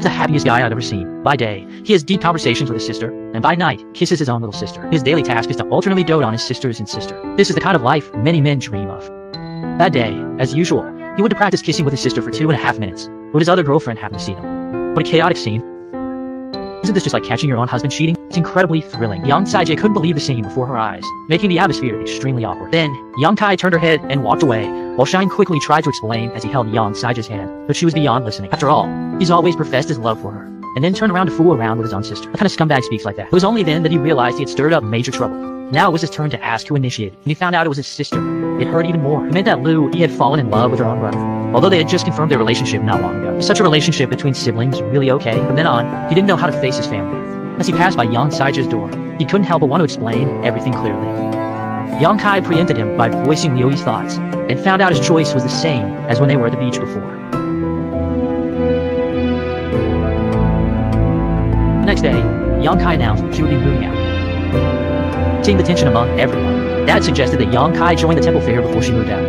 He's the happiest guy I've ever seen. By day, he has deep conversations with his sister, and by night, kisses his own little sister. His daily task is to alternately dote on his sisters and sister. This is the kind of life many men dream of. That day, as usual, he went to practice kissing with his sister for 2.5 minutes, when his other girlfriend happened to see them. What a chaotic scene. Isn't this just like catching your own husband cheating? It's incredibly thrilling. Young Sae-jae couldn't believe the scene before her eyes, making the atmosphere extremely awkward. Then, Young Kai turned her head and walked away, while Shine quickly tried to explain as he held Young Sae-jae's hand, but she was beyond listening. After all, he's always professed his love for her, and then turned around to fool around with his own sister. What kind of scumbag speaks like that? It was only then that he realized he had stirred up major trouble. Now it was his turn to ask who initiated, and he found out it was his sister. It hurt even more. It meant that he had fallen in love with her own brother, although they had just confirmed their relationship not long ago. Was such a relationship between siblings really okay? From then on, he didn't know how to face his family. As he passed by Young Sae-jae's door, he couldn't help but want to explain everything clearly. Young Kai preempted him by voicing Liu's thoughts, and found out his choice was the same as when they were at the beach before. The next day, Young Kai announced she would be moving out. Seeing the tension among everyone, Dad suggested that Young Kai join the temple fair before she moved out.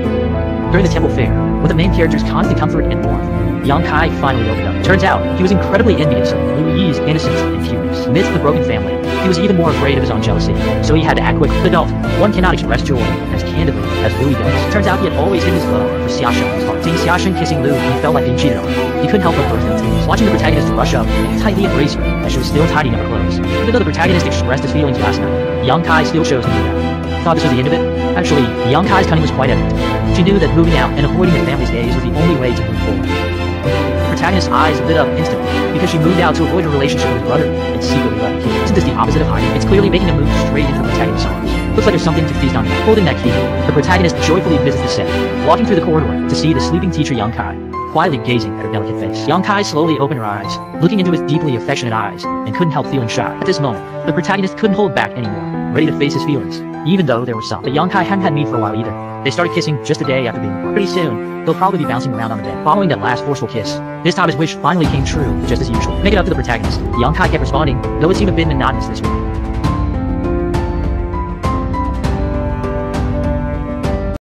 During the temple fair, with the main character's constant comfort and warmth, Young Kai finally opened up. Turns out, he was incredibly envious of Liu's innocence and cuteness. Amidst the broken family, he was even more afraid of his own jealousy, so he had to act quick. As an adult, one cannot express joy as candidly as Liu does. Turns out he had always hidden his love for Xiaoshen in his heart. Seeing Xiaoshen kissing Liu, he felt like being cheated on. He couldn't help but burst into tears. Watching the protagonist rush up and tightly embrace her as she was still tidying up her clothes. Even though the protagonist expressed his feelings last night, Young Kai still chose to move out. Thought this was the end of it? Actually, Young Kai's cunning was quite evident. She knew that moving out and avoiding the family's gaze was the only way to move forward. The protagonist's eyes lit up instantly because she moved out to avoid her relationship with his brother and secretly let him. Isn't this the opposite of hiding? It's clearly making a move straight into the protagonist's arms. Looks like there's something to feast on here. Holding that key, the protagonist joyfully visits the set, walking through the corridor to see the sleeping teacher Young Kai, quietly gazing at her delicate face. Young Kai slowly opened her eyes, looking into his deeply affectionate eyes, and couldn't help feeling shy. At this moment, the protagonist couldn't hold back anymore, ready to face his feelings, even though there were some. But Young Kai hadn't had me for a while either. They started kissing just a day after being born. Pretty soon, they'll probably be bouncing around on the bed. Following that last forceful kiss, this time his wish finally came true, just as usual. Make it up to the protagonist. Young Kai kept responding, though it seemed a bit monotonous this week.